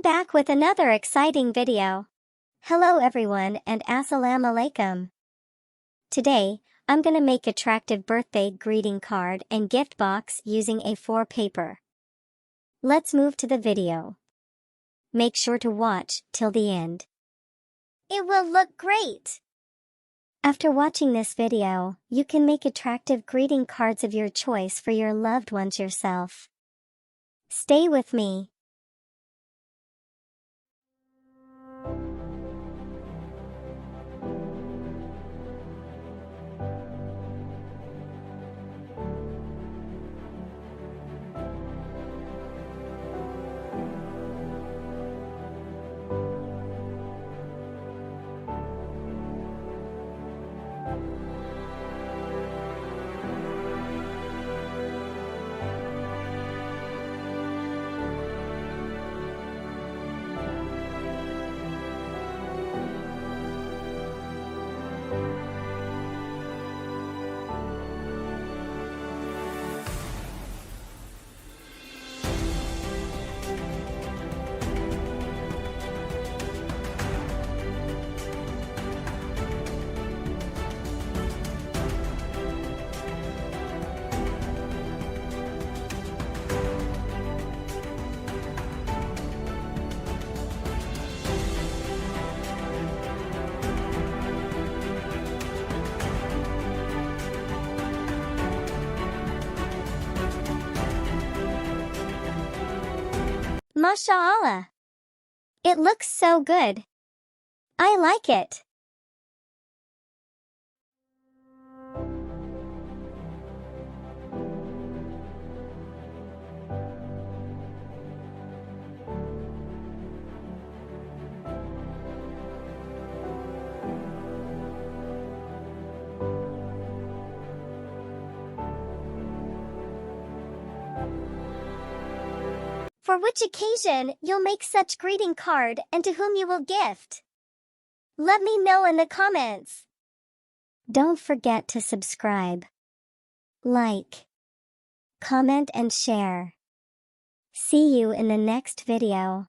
back with another exciting video. Hello everyone and Assalamu alaikum. Today, I'm gonna make attractive birthday greeting card and gift box using A4 paper. Let's move to the video. Make sure to watch till the end. It will look great. After watching this video, you can make attractive greeting cards of your choice for your loved ones yourself. Stay with me. MashaAllah! It looks so good. I like it. For which occasion you'll make such greeting card and to whom you will gift? Let me know in the comments. Don't forget to subscribe, like, comment and share. See you in the next video.